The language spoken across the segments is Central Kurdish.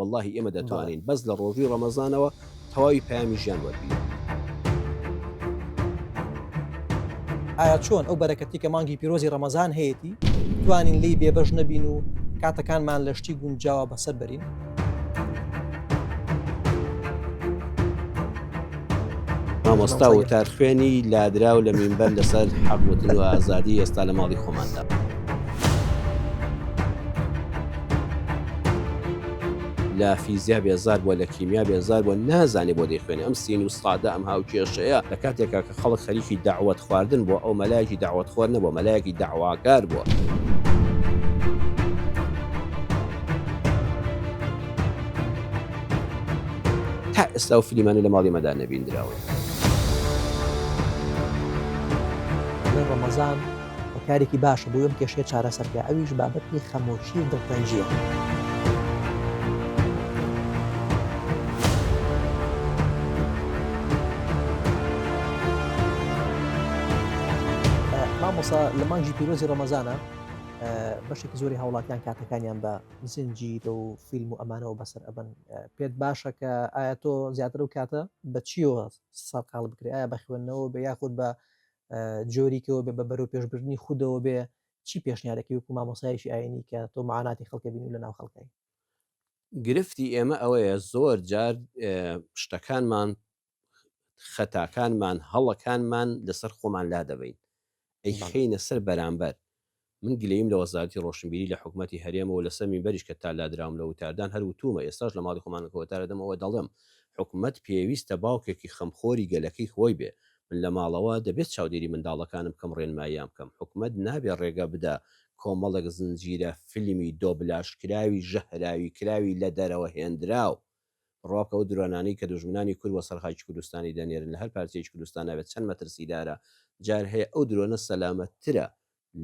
واللهی ئێمە دەتوانین بەس لە ڕۆژی ڕەمەزانەوە تەواوی پامی ژیان وەربین. ئایا چۆن ئەو بەرەکەتی کە مانگی پیرۆزی ڕەمەزان هەیەی توانین لی بێبەش نەبین و کاتەکانمان لە شتی گونجاوە بەسەر بەرین؟ مامۆستا وتار خوێنی لادراو لە مینبەر لەسەر حەقوتن و ئازادی ئێستا لە ماڵی خۆماندا. لە فیزیا بێزار بووە، لە کیمیا بێزار بووە، نازانێ بۆ دەیخوێنێ. ئەم سین و سڵادە ئەم هاوکێشەیە لە کاتێکا کە خەڵک خەریکی داوەت خواردن بووە، ئەو مەلایەکی داوەت خوارد نەبووە، مەلایەکی داواکار بووە. تا ئێستا و فیلمانە لە ماڵی مەدا نەبیندراون. لە ڕەمەزان کارێکی باشە بۆ ئەم کێشەیە چارەسەرکە، ئەویش بابەتی خەمۆشی و دڵتەنجیە. مامۆستا لە مانگی پیرۆزی ڕەمەزانە بەشێکی زۆری هاوڵاتیان کاتەکانیان بە زنجیرە و فیلم و ئەمانەوە بەسەر ئەبن. پێت باشە کە ئایا تۆ زیاتر و کاتە بە چیەوە سەرقاڵ بکرێت؟ ئایا بە خوێندنەوە بە یاخود بە جۆریکەوە بێ بە بەرەو پێشبردننی خودەوە بێ؟ چی پێشنیارەکەی وەکو مامۆسایشی ئاینی کە تۆ معاناتی خەڵکە بینی لە ناو خەڵکەی؟ گرفتی ئێمە ئەوەیە زۆر جار شتەکانمان خەتاکانمان هەڵەکانمان لەسەر خۆمان لا دەبین، ئەی خەینە سەر بەرامبەر. من گلەیم لە وەزارەتی ڕۆشنبیری لە حکوومەتی هەرێمەوە لەسەر مینبەریش کە تا لادراوم لە وتاردان هەر وتومە، ئێستاش لە ماڵی خۆمانە کۆتارە دەمەوە دەڵێم حکوومەت پێویستە باوکێکی خەمخۆری گەلەکەی خۆی بێ. من لە ماڵەوە دەبێت چاودێری منداڵەکانم کەم ڕێنماییان بکەم. حکوومەت نابێ ڕێگە بدە کۆمەڵێک زنجیرە فیلمی دۆبلاژ کراوی ژەهراوی کراوی لە دەرەوە هێندراو ڕۆکە و درۆنانی کە دوژمنانی کورد وە سەرخاکی کوردستانی دەنێرن لە هەر پارچەیەکی کوردستان نابێت چەند مەترسیدارە جار هەیە ئەو درۆنە سەلامەتترە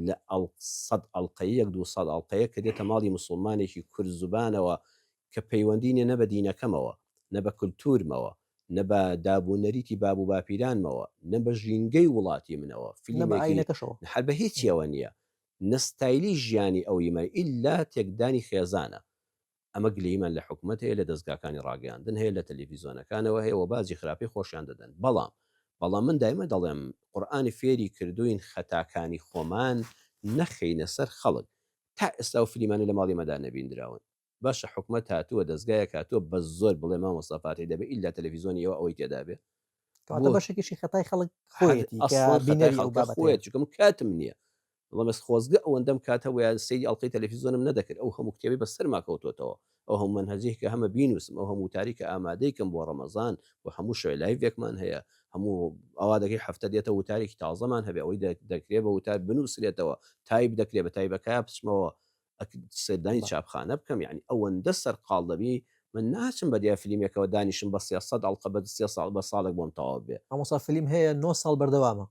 لە 100 ئەڵلقەیەک 200 ئەڵلقەیە کە دێتە ماڵی مسلمانێکی کورد زوبانەوە کە پەیوەندینە نە بە دینەکەمەوە، نە بە کولتورمەوە، نە بە دابوونەریتی باب و باپیرانمەوە، نە بە ژینگەی وڵاتی منەوە، فیلمەکەشەوە هەر بە هیچیەوە نییە، نستایلی ژیانی ئەویمە ئیلا تێکدانی خێزانە. ئەمە گلەیمان لە حکوومەت هەیە، لە دەستگاکانی ڕاگەاندن هەیە، لە تەلەڤیزۆنەکانەوە هەیە و بازی خراپی خۆشیان دەدەن. بەڵام من دایمە دەڵێم قورئانی فێری کردوین خەتاکانی خۆمان نەخەینە سەر خەڵک. تا ئێستا و فیلمانە لە ماڵی مەدا نەبیندراون. باشە حکوومەت هاتووە دەستگایە هاتووە بە زۆر بڵێ مامۆستا فاتحی دەبێت ئیلا تەلەڤیزۆنیەوە ئەوەی تێدا بێ بەشێکیشی خەتای خەڵک خۆیەتی چکەم کاتم نییە. بەڵام خۆزگە ئەوەندەم کاتە ویان سەیری ئەڵلقەی تەلەڤیزۆنم نەدەکرد، ئەو هەموو کتێبی بە سەرما کەوتوتەوە، ئەو هەموو منهەجەیەک کە هەمە بینوسم، ئەو هەموو تاریکە ئامادەیکەم بۆ ڕەمەزان و هەموو شوێ لایڤێکمان هەیە، هەموو ئەوا دەکەی هەفتە دێتە وتارێکی تازەمان هەبێ، ئەوەی دەکرێت بە وتار بنووسرێتەوە تایب دەکرێت بە تایبەکە بچمەوە سەردانی چاپخانە بکەم. یعنی ئەوەندە سەرقاڵ دەبی من ناچم بە دیا فیلمێکەوە دانیشم بە 300 ئەڵلقە بە 3 ساڵ بە ساڵێک بۆم تەواو بێ. مامۆستا فیلم هەیە 9 ساڵ بەردەوامە،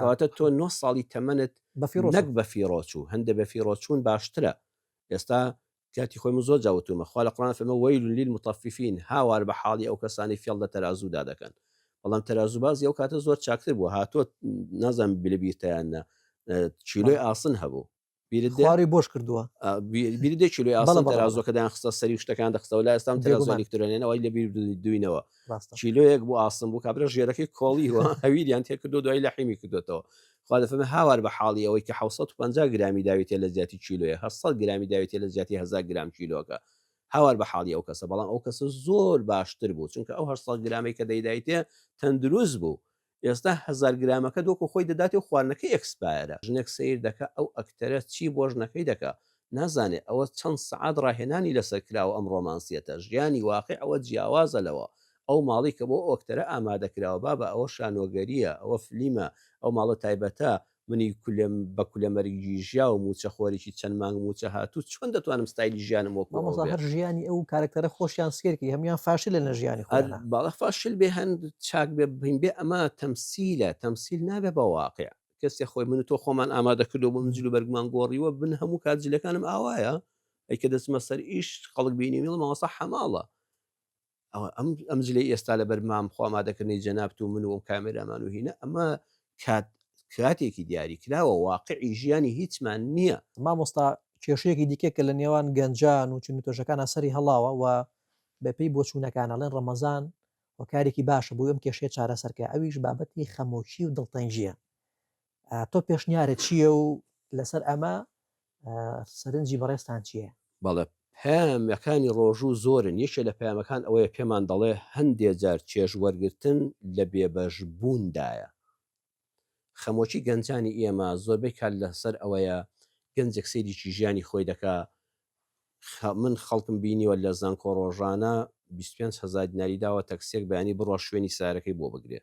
کەواتە تۆ 9 ساڵی تەمەنت نەک بە فیرۆچوو هەندە بە فیرۆچوون باشترە. ئێستا کاتی خۆی من زۆر جاوتومە خوا لە قورئان فەرمێ وەیل لیلمطەففین، هاوار بە حاڵی ئەو کەسانی فێڵ لە تەرازوودا دەکەن. بەڵام تەرازوبازی ئەو کاتە زۆر چاکتر بووە، هاتووە نازانم بیرتیانە چیلۆی ئاسن هەبوو بیری بۆش کردووە، بیردێ کیلۆی ئاسن تەرازۆکەدان خستە سەری شتەکان دەخستەوە لای ئێستام تەرازۆ ئەلکترۆنیەوەی لە بیر دوینەوە چیلۆیەک بۆ ئاسن بوو کابرا ژێرەکەی کۆڵیوە هەویریان تێکردو دوای لە حیمی کردوێتەوە. خوا دەفەرمێ هاوار بە حاڵی ئەوەی کە 750 گرامی داوێتێ لە زیاتی کیلۆیە 800 گرامی داوێتێ لە زیاتی 1000 گرام کیلۆکە، هاوار بە حاڵی ئەو کەسە. بەڵام ئەو کەسە زۆر باشتر بوو چونکە ئەو 800 گرامی کە دەیدایتێ تەندروست بوو. ئێستا 1000 گرامەکە دۆکو خۆی دەداتێ و خواردنەکەی ئەکسپایرە. ژنێک سیر دەکە ئەو ئەکتەرە چی بۆ ژنەکەی دەکا نازانێ ئەوە چەند سەعات ڕاهێنانی لەسەر کراوە ئەم ڕۆمانسیەتە ژیانی واقع ئەوە جیاوازە لەوە. ئەو ماڵی کە بۆ ئۆکتەرە ئامادەکراوە بە ئەوە شانۆگەریە، ئەوە فلیمە، ئەو ماڵە تایبەتە منی بە کولەمەرگی ژیا و موچەخۆرێکی چەند مانگ موچە هاتوو چۆن دەتوانم ستایلی ژیانم وەکو هەر ژیانی ئەو کارکتەرە خۆشیان سکرکی هەمیان فاشل لە ژیانی باڵە فاشل بێ هەند چاک بێ بین بێ ئەمە تەمسیلە تەمسیل نابێ بە واقع. کەسێک خۆی من تۆ خۆمان ئامادە کردو بۆ منجل و بەرگمان گۆڕیوە بن هەموو کاتجلەکانم ئاوایە ئەی کە دەچمە سەر ئیش خەڵک بینی میڵ ماوەسە حەماڵە ئەوە ئەم جلەی ئێستا لە بەرمام خۆ ئامادەکردنی جەنابەت و من و ئەم کامێرامان و هینە ئەمە کاتێکی دیاری کراوە واقعی ژیانی هیچمان نییە. مامۆستا کێشەیەکی دیکە کە لە نێوان گەنجان و چنوتۆژەکان سەری هەڵاوە و بەپی بۆ چوونەکانەڵێن ڕەمەزان و کارێکی باشە بۆ ئەم کێشەیە چارەسەرکە ئەویش بابەتی خەمۆکی و دڵتەنجیە. تۆ پێشنیارە چییە و لەسەر ئەمە سەرنجی بەڕێستان چییە؟ بەڵێ پامەکانی ڕۆژوو زۆرن یەکێ لە پامەکان ئەوەیە پێمان دەڵێ هەندێک جار چێژ وەرگتن لە بێبەشبووندایە. خەمۆکی گەنجانی ئێمە زۆربەی کار لەسەر ئەوەیە گەنجێک سەیریکی ژیانی خۆی دەکا. من خەڵکم بینیوە لە زانکۆ ڕۆژانە 25,000 دیناری داوە تەکسێک بەیانی بڕۆ شوێنی سارەکەی بۆ بگرێ.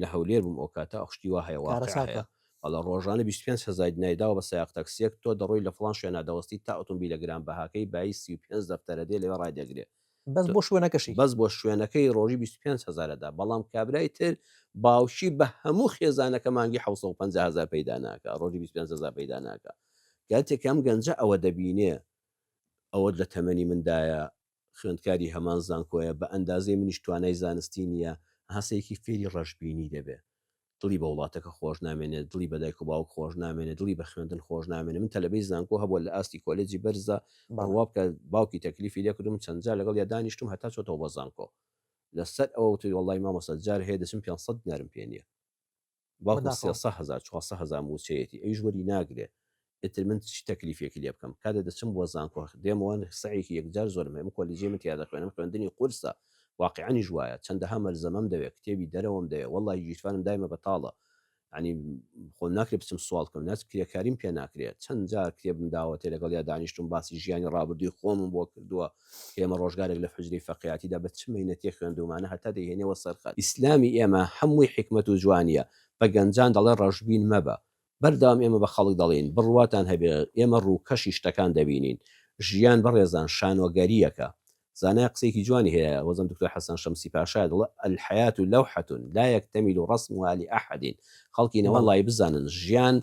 لە هەولێر بووم ئەو کاتە ئەخشتی وا هەیە واقعە بەڵە ڕۆژانە 25,000 دیناری داوە بە سایق تەکسێک تۆ دەڕۆی لە فڵان شوێنە دەوەستی تا ئۆتۆمبیل لە گران بەهاکەی بای 35 دەفتەرە دێ لێوە ڕایدەگرێ بەس بۆ شوێنەکەشی بەس بۆ شوێنەکەی ڕۆژی 25,000دا بەڵام کابرای تر باوشی بە هەموو خێزانەکە مانگی 750,000 پەیدا ناکە ڕۆژی 25,000 پەیدا ناکە. کاتێکم گەنجە ئەوە دەبینێ ئەوە لە تەمەنی مندایە خوێندکاری هەمان زانکۆیە بە ئەندازەی منیش توانای زانستی نییە هەسەیەکی فێری ڕەشببینی دەبێ دڵی بە وڵاتەکە خۆش نامێنێت دڵی بە دایک و باوک خۆش نامێنێت دڵی بە خوێندن خۆش نامێنێت. من تەلەبەی زانکۆ هەبووە لە ئاستی کۆلێجی بەرزە بڕوا بکە باوکی تەکلیفی لێکردم چەندجا لەگەڵ یا دانیشتم هەتا چۆتەوە بە زانکۆ لەسەر ئەوە توی وڵی مامۆستا جار هەیە دەچم 500 دینارم پێ نییە باوکم 300,000 400,000 موچەیەتی ئەویش وەری ناگرێ ئتر من چی تەکلیفێکی لێ بکەم کاتە دەچم بۆ زانکۆ دێمەوە سعیکی یەکجار زۆرم هەیە کۆلیجی من تیا دەخوێنم خوێندنی قورسە واقعانی ژوایە چەندەها مەرزەمەم دەوێت کتێبی دەرەوەم دەوێت وەڵی گیشتوانم دایمە بەتاڵە ینی خۆ ناکرێت بچم سوال بکەم ناچ کرێکاریم پێ ناکرێت چەند جار کتێبم داوەتێ لەگەڵ یا دانیشتم باسی ژیانی ڕابردووی خۆمم بۆ کردووە ئێمە ڕۆژگارێک لە حجری فەقیاتیدا بە چمەینەتێ خوێندومانە هەتا دەهێنەوە سەرخەت. ئیسلامی ئێمە هەمووی حکمت و جوانیە بە گەنجان دەڵێ ڕەشبین مەبە بەردام ئێمە بە خەڵک دەڵێن بڕواتان هەبێ ئێمە ڕووکەشی شتەکان دەبینین ژیان بەڕێزان شانۆگەریەکە زانای قسەیەکی جوانی هەیە وەزم دکتۆر حەسەن شەمسی پاشای دڵە الحیات لەوحة لا یەکتەمیل ڕەسمها لأحد خەڵکی نەوەڵی بزانن ژیان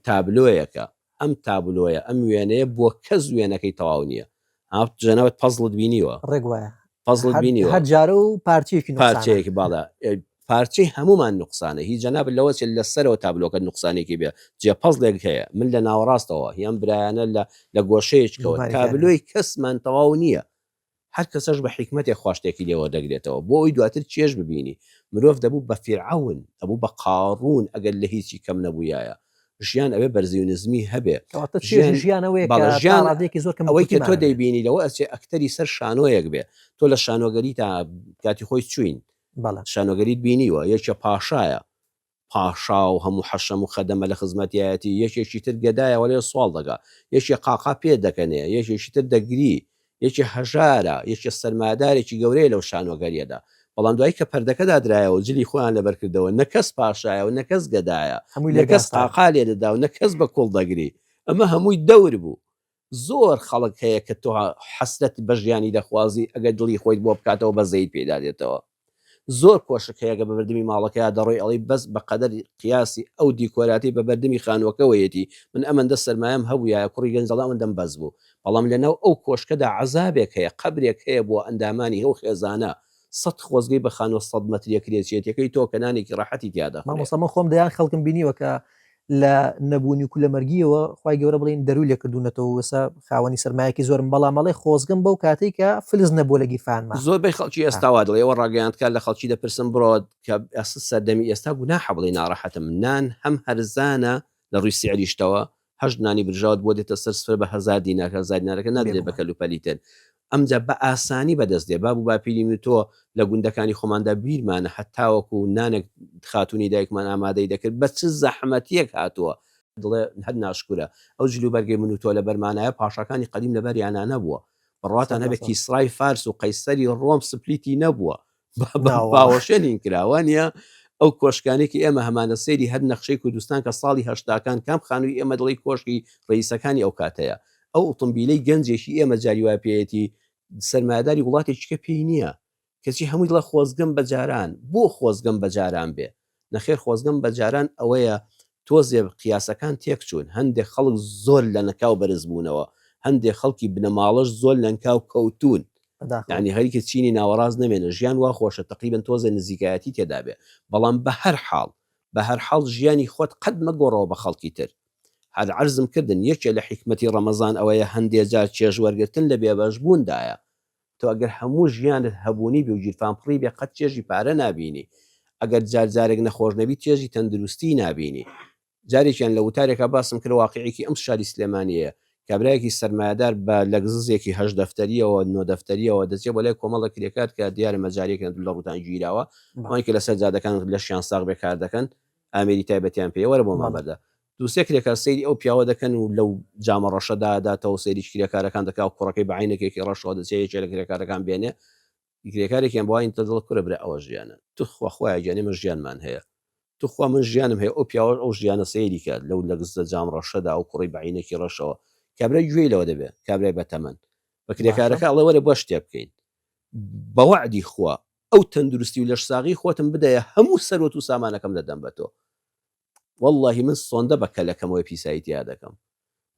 تابلۆیەکە ئەم تابلۆیە ئەم وێنەیە بۆ کەس وێنەکەی تەواو نییە جەنەوەت پەزڵت بینیوە ڕێگوایە پەزڵت بینیوە هەر جارە و پارچەیەکی باڵە پارچەی هەمومان نقصانە هیچ جەناب لەوە لەسەرەوە تابلۆکە نقصانێکی بێ جێ پەزڵێک هەیە من لە ناوەڕاستەوە هیان برایانە لە گۆشەیەکەوە تابلۆی کەسمان تەواو نییە هەر کەسەش بە حکمەتێک خواشتێکی لێوە دەگرێتەوە بۆ ئەوی دواتر چێژ ببینی مرۆڤ دەبوو بە فیرعەون ئەبوو بە قاڕون ئەگەر لە هیچی کەم نەبوویایە ژیان ئەوێ بەرزیونزمی هەبێ ئەوەی کە تۆ دەیبینی لەوە ئەچێ ئەکتەری سەر شانۆیەک بێ تۆ لە شانۆگەری تا کاتی خۆی چوین شانۆگەریت بینیوە یەکێ پاشایە پاشا و هەموو حەشەم و خەدەمە لە خزمەتیایەتی یەکێکی تر گەدایەوە لێ سوال دەگا یەکێ قاقا پێ دەکەنێ یەکێکی تر دەگری یەکی هەژارە یەکی سەرمادارێکی گەورەیە لەو شانۆگەریەدا بەڵام دوایی کە پەردەکەدا درایەوە جلی خۆیان لەبەرکردەوە نەکەس پاشایە و نەکەس گەدایە نەکەس قاقا لێ دەدا و نەکەس بە کوڵ دەگری ئەمە هەمووی دەور بوو. زۆر خەڵک هەیە کە تۆ حەسرەت بە ژیانی دەخوازی ئەگەر دڵی خۆیت بۆ بکاتەوە بە زەید پێدا دێتەوە. زۆر کۆشک هەیەگە بە بەردەمی ماڵەکەیا دەڕۆی ئەڵی بەس بە قەدەر قیاسی ئەو دیکۆراتی بە بەردەمی خانوەکەوەیەتی من ئەمەندە سەرمایم هەبوویە کوڕی گەنجەڵا ئەمەندەم بەس بوو بەڵام لەناو ئەو کۆشکەدا عەزابێک هەیە قەبرێک هەیە بۆ ئەندامانی هەو خێزانە 100 خۆزگەی بە خانوە 100 مەتریە کرێچێتەکەی تۆ کەنانێکی ڕاحەتی تیادا مامۆستا خۆم دەیان خەڵکم بینیوە کە لە نەبوونی و لە مەرگیەوە خی گەورە بڵین دەروی لێ کردوونەتەوە وسە خاوەنی سەرمایەکی زۆرم بەڵامەڵی خۆزگەم بەو کاتێک کە فلز نەبوو لە گیرفانمە زۆربەی خەڵکی ئێستاوا دڵێەوە ڕاگەیاندکە لە خەڵکی دەپرسم بڕۆت کە ئەس سەردەمی ئێستا گوناحە بڵێ ناڕەحەتم نان هەم هەرزانە لە ڕووی سیعریشتەوە هەشت نانی برژاوت بۆ دێتە سەر سفر بە 1000 دینار 1000 دینارەکە نادرێت بە کەلوپەلیتر ئەمجا بە ئاسانی بەدەست دێ بابوو باپیری من تۆ لە گوندەکانی خۆماندا بیرمانە هەتاوەکو نانێک خاتونی دایکمان ئامادەی دەکرد بە چ زەحمەتیەک هاتووە دڵێ هەر ناشکورە ئەو جلوبەرگەی من و تۆ لە بەرمانایە پاشەکانی قەدیم لەبەریانە نەبووە بڕاتان هەبێ کیسرای فارس و قەیسەری ڕۆم سپلیتی نەبووە باوەشێنین کراوانە ئەو کۆشکانێکی ئێمە هەمانە سەیری هەر نەخشەی کوردستان کە ساڵی هەشتاکان کام خانووی ئێمە دڵی کۆشکی ڕئیسەکانی ئەو کاتەیە ئەو ئۆتۆمبیلەی گەنجێکی ئێمە جاریوا پێەتی سەرمایه‌داری وڵاتێکی پێی نییە کەچی هەمووی دڵە خۆزگەم بەجاران بۆ خۆزگەم بەجاران بێ نەخێر خۆزگەم بەجاران ئەوەیە تۆزێ قیاسەکان تێک چوون هەندێک خەڵک زۆر لە نەکاو بەرز بوونەوە هەندێک خەڵکی بنەماڵش زۆر لەنکاو کەوتون یعنی هەریکە چینی ناوەڕاز نەمێنە ژیان وا خۆشە تقریبن تۆزە نزیکایەتی تێدا بێ بەڵام بە هەر حاڵ ژیانی خۆت قەت مەگۆڕەوە بە خەڵکی تر هەر عرزم کردن یەکێ لە حیکمەتی ڕەمەزان ئەوەیە هەندێک جار چێژ وەرگرتن لە بێبەشبووندایە. تۆ ئەگەر هەموو ژیانت هەبوونی بێ و گیرفان پڕی بێ قەت چێژی پارە نابینی، ئەگەر جارێک نەخۆش نەبی چێژی تەندروستی نابینی. جارێکیان لە وتارێکە باسم کرد واقعێکی ئەم شاری سلێمانیەیە، کابراایەکی سەرمایه‌دار بە لە گززێکی 8 دەفتەریەوە 9 دەفتەریەوە دەچێت بۆ لای کۆمەڵە کرێکات کە دیارە مەجارێکە لە ڕوتان گیراوە، ئەوانکە لەسەر جادەکان لە شیان ساغ بێکار دەکەن، ئامێری تایبەتیان پێوەرە بۆ مابەردە. دووسێ کرێکار سەیری ئەو پیاوە دەکەن و لەو جامە ڕەشەداداتەوە سەیری کرێکارەکان دەکا و کوڕەکەی بەعینەکێکی ڕەشەوە دەچێت یەکێ لە کرێکارەکان بێنێ، کرێکارێکیان بۆ ئاین تەدڵ کوورە برە ئەوە ژیانە. تو خوا گیانی من ژیانمان هەیە، توخوا من ژیانم هەیە ئەو پیاوە ئەو ژیانە سەیری کات لەو لە گزە جام ڕەشەدا و کوڕی بەعینێکی ڕەشەوە، کابرای گوێی لەوە دەبێت، کابرای بەتەمەن بە کرێکارەکە ئەڵێ وەرە بۆ شتێ بکەین بە وەعدی خوا ئەو تەندروستی و لەش ساغی خۆتم بدەیە هەموو سەرۆت و سامانەکەم دەدەم بە تۆ. واللهی من سۆندە بە کەلەکەمەوەی پیساییتیا دەکەم،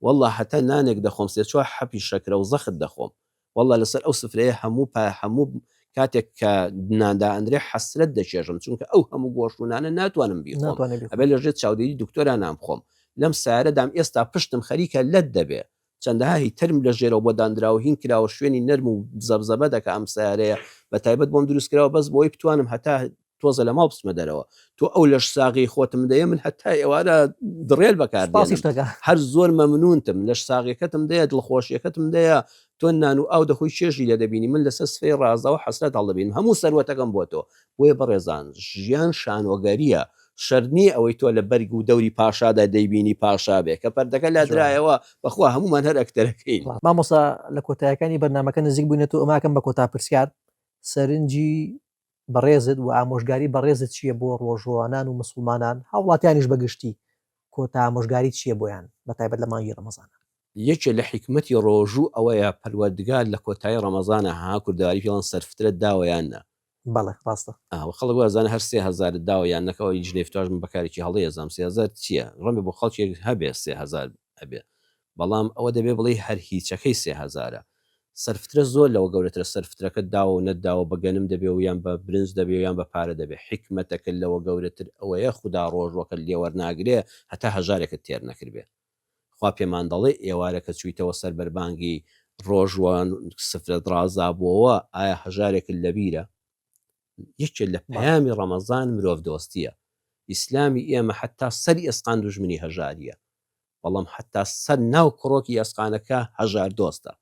والله هەتا نانێک دەخۆم سێ چوار حەپی شەکرە و زەخت دەخۆم، والله لەسەر ئەو سفرەیە هەموو کاتێک کە ناندا ئەندرێ حەسرەت دەچێژم، چونکە ئەو هەموو گۆشتونانە ناتوانم بیخۆم، ئەبێ لەژێت چاودێری دکتۆرە نامخۆم، لەم سارەدام ئێستا پشتم خەریکە لەت دەبێ، چەندەها هی ترم لە ژێرەوە بۆ دانراوە هین کراوە شوێنی نەرم و زەبزەبە دەکە ئەم سارەیە بە تایبەت بۆم دروستکراوە بەس بۆی بتوانم هەتا تۆزە لە ماڵ بچمە دەرەوە، تۆ ئەو لەش ساغی خۆتم دەیە من هەتا ئێوارە دڕێل بەکار هەر زۆر مەمنونتم لەش ساغیەکەتم دەیە دڵخۆشیەکەتم دەیە، تۆ نان و ئاو دەخۆی چێژی لە دەبینی من لەسەر سفەی ڕازەوە حەسرەت هەڵدەبین هەموو سەروەتەکەم بۆ تۆ. بۆیە بەڕێزان ژیان شانۆگەریە، شەرنی ئەوەی تۆ لە بەرگ و دەوری پاشادا دەیبینی پاشا بێ کە پەردەکە لا درایەوە بەخوا هەمومان هەر ئەکتەرەکەین. مامۆستا لە کۆتاییەکانی بەرنامەکە نزیک بوونێت و ئەماکەم بە کۆتا پرسیار سەرنجی بەڕێزت و ئامۆژگاری بەڕێزت چییە بۆ ڕۆژوانان و مسلمانان هاوڵاتیانیش بەگشتی کۆتا ئامۆژگاری چییە بۆیان بە تایبەت لە مانگی ڕەمەزانە؟ یەکێ لە حکمەتی ڕۆژوو ئەوەیە پەروەردگار لە کۆتایی ڕەمەزانە ها کورداری پێڵەن سەرفترت داوەیانە. بەڵێ ڕاستە خەڵک وازانە هەر 3000 داوەیان نەکەەوە جنێفتاژم بەکارێکی هەڵەیە زام 3000 چییە ڕەمێ بۆ خەڵکێک هەبێ 3000 هەبێ، بەڵام ئەوە دەبێ بڵێ هەر هیچەکەی 3000 سەرفترە زۆر لەوە گەورەترە سەرفترەکە داوە و نەداوە بەگەنم دەبێ و یان بە برنج دەبێ یان بە پارە دەبێ، حکمەتەکە لەوە گەورەتر ئەوەیە خوددا ڕۆژوەکە لێوەرناگرێ هەتا هەژارێکت تێر نەکردبێ. خوا پێمان دەڵێ ئێوارەکە چوویتەوە سەر بەربانگی ڕۆژوان سفرەت ڕازابووەوە ئایا هەژارێکت لەبیرە؟ یەکێک لە پەیامی ڕەمەزان مرۆڤ دۆستیە. ئیسلامی ئێمە حتا سەری ئەسقان دوژمنی هەژاریە، بەڵام حتا سەر ناو کڕۆکی ئەسقانەکە هەژار دۆستە،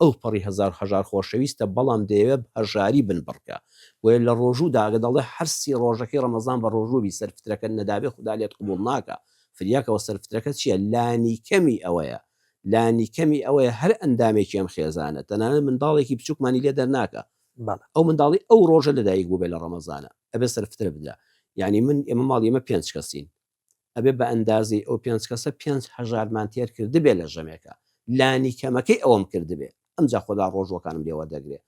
ئەو پەڕی هەزار هەژار خۆشەویستە، بەڵام دەیەوێت هەژاری بن بڕکە. وێ لە ڕۆژووداگە دەڵێ هەرسی ڕۆژەکەی ڕەمەزان بە ڕۆژووبی سەرفترەکە نەدابێ خوددا لێت قبوڵ ناکە. فریاکەوە سەرفترەکە چییە؟ لانی کەمی ئەوەیە، لانی کەمی ئەوەیە هەر ئەندامێکی ئەم خێزانە تەنانەت منداڵێکی بچووکمانی لێ دەرناکە، ئەو منداڵی ئەو ڕۆژە لەدایک بوو بێ لە ڕەمەزانە ئەبێ سەرفترە بدە. یعنی من ئێمە ماڵ ئێمە 5 کەسین، ئەبێ بە ئەندازی ئەو 5 کەسە 5 هەژارمان تێر کردبێ لە ژەمێکە، لانی کەمەکەی ئەوەم کردبێ، ئەمجا خۆدا ڕۆژوەکانم لێوە دەگرێ.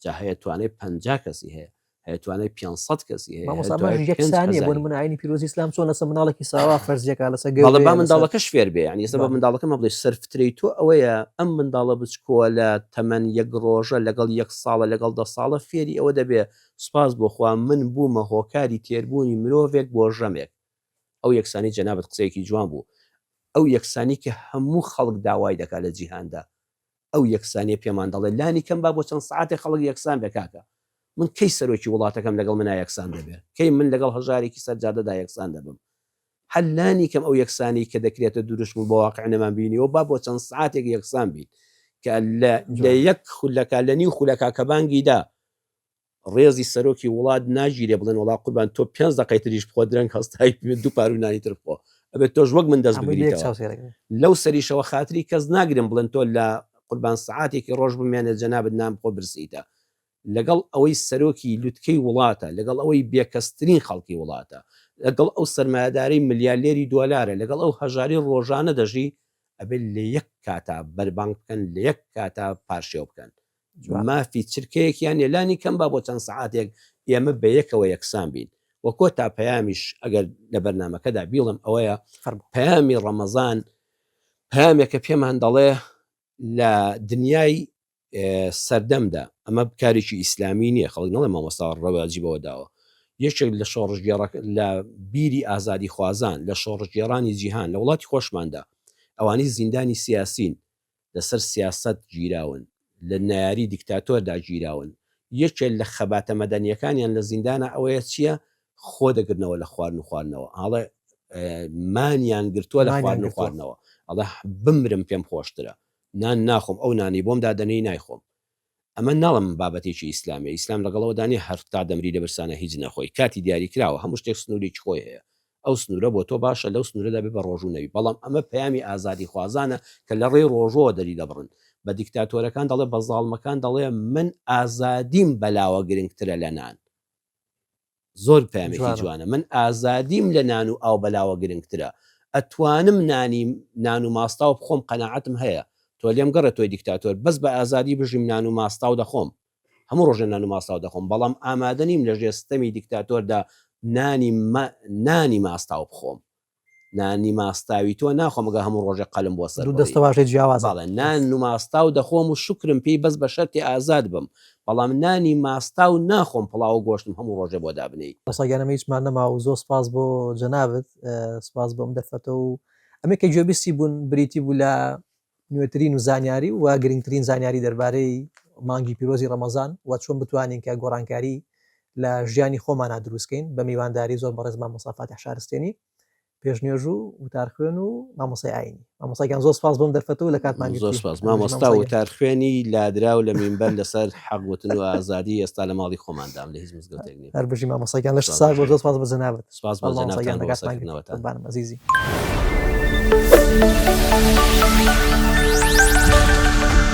جا هەیە توانێت 50 کەسی هەیە، هەیە توانێت 500 کەسی هەیە بۆ من عینی پیرۆزی ئیسلام چۆن لەسەر مناڵێکی ساوا فەرزیەکە لەسەر با منداڵەکە شفێر بێ، یعنی ئێستا بە منداڵەکە مە بڵێ سەرفترەی تۆ ئەوەیە ئەم منداڵە بچکۆوە لە تەمەەن 1 ڕۆژە لەگەڵ 1 ساڵە لەگەڵ 10 ساڵە فێری ئەوە دەبێ سوپاس بۆخوا من بوومە هۆکاری تێربوونی مرۆڤێک بۆ ژەمێک. ئەو یەکسانی جەنابەت قسەیەکی جوان بوو، ئەو یەکسانی کە هەموو خەڵک داوای دەکات لە جیهاندا، ئەو یەکسانیە پێمان دەڵێ لانی کەم با بۆ چەند سعاتێ خەڵک یەکسان بێکاکە. من کەی سەرۆکی وڵاتەکەم لەگەڵ منە یەکسان دەبێ، کەی من لەگەڵ هەژارێکی سەرجادەدا یەکسان دەبم. هەلانی کەم ئەو یەکسانی کە دەکرێتە دوورشم بۆ واقع نەمان بینیەوە با بۆ چەند سعاتێک یەکسان بین کە لە یەک خولەکە لە نی خولەکە کە بانگیدا ڕێزی سەرۆکی وڵات ناگیرێ بڵێن وڵا قوربان تۆ 5 دقەی تریش بخۆ درەنگ هەستای 2 پارونانی تر بخۆ، ئەبێت تۆش وەک من دەست بگریتەوە لەو سەریشەوە خاتری کەس ناگرم بڵێن تۆ لە قوربان سعاتێکی ڕۆژ بمێنێت جەنابەت نام بخۆ برسیتە. لەگەڵ ئەوەی سەرۆکی لوتکەی وڵاتە، لەگەڵ ئەوەی بێکەسترین خەڵکی وڵاتە، لەگەڵ ئەو سەرمایه‌دارەی ملیارلێری دۆلارە، لەگەڵ ئەو هەژاری ڕۆژانە دەژی، ئەبێت لە یەک کاتا بەربانگ بکەن، لە یەک کاتا پاشێو بکەن. مافی چرکەیەکیان لێلانی کەم با بۆ چەند سعاتێک ئێمە بە یەکەوە یەکسان بین. وەکۆ تا پەیامیش ئەگەر لە بەرنامەکەدا بیڵم ئەوەیە پەیامی ڕەمەزان پەیامێکە پێمان دەڵێ لە دنیای سەردەمدا ئەمە بکارێکی ئیسلامی نییە، خەڵک نەڵێ مامۆستا ڕەواجیبەوە داوە، یەکێک لە شۆڕژگێڕ لە بیری ئازادی خوازان لە شۆڕژگێڕانی جیهان لە وڵاتی خۆشماندا ئەوانی زیندانی سیاسین لەسەر سیاست گیراون لە ناری دیکتاتۆردا گیراون یەکێک لە خەباتە مەدەنیەکانیان لە زیندانە ئەوەیە چییە خۆ دەگرنەوە لە خواردن و خواردنەوە ئاڵێ مانیان گرتووە لە خواردن و خواردنەوە ئەڵێ بمرم پێم خۆشترە نان ناخۆم ئەو نانی بۆم دادەنەی نایخۆم ئەمە ناڵم بابەتێکی ئیسلامی ئیسلام لەگەڵەوەدانی هەر تا دەمری لە برسانە هیچ نەخۆی کاتی دیاری کراوە هەموو شتێک سنووری خۆی هەیە ئەو سنوورە بۆ تۆ باشە لەو سنوورەدا بێ بە ڕۆژوو نەوی بەڵام ئەمە پەیامی ئازادی خوازانە کە لە ڕێی ڕۆژۆوە دەری دەبڕن بە دیکتاتۆرەکان دەڵێ بە زاڵمەکان دەڵێ من ئازادیم بەلاوە گرنگترە لە نان زۆر پامێکی جوانە من ئازادیم لە نان و ئاو بەلاوە گرنگترە ئەتوانم نان و ماستاو بخۆم قەناعەتم هەیە تۆ لێم گەڕێت تۆی دیکتاتۆر بەس بە ئازادی بژیم نان و ماستاو دەخۆم هەموو ڕۆژە نان و ماستاو دەخۆم بەڵام ئامادەنیم لە ژێستەمی دیکتاتۆردا نانی ماستاو بخۆم نانی ماستاوی تۆ ناخۆمەگە هەموو ڕۆژە قەلم بۆ سەر دەستەواشێت جیاوازڵێ نان و ماستاو دەخۆم و شکرم پێی بەس بە شەرتی ئازاد بم بەڵام نانی ماستاو ناخۆم پڵاو و گۆشتم هەموو ڕۆژە بۆ دابنەی بەساگیانەمە هیچمان نەما و زۆر سپاس بۆ جەنابەت سپاس بۆم دەرفەتە و ئەمە کە گوێبیستی بوون بریتی بوو لە نوێترین و زانیاری و گرنگترین زانیاری دەربارەی مانگی پیرۆزی ڕەمەزان و چۆن بتوانین کە گۆڕانکاری لە ژیانی خۆمانە دروستکەین بە میوانداری زۆر بەڕێزمان مۆسافاتی شارستێنی پێشنێژ و وتارخوێن و مامۆسای ئاینی مامۆسایان زۆر سپاس بۆم دەرفەتەوە لە کاتمان زۆر سپاس مامۆستا وتارخوێنی لادرا و لە مینبەر لەسەر حەقوتن و ئازادی ئێستا لە ماڵی خۆماندام لە هیچ مزگەوتێک نیە هەر بژی مامۆسایان لەش ساغ زۆر سپاس بە جەنابەت سپاس بە جەنابەتان بۆ سەرکردنەوەتان عزیزی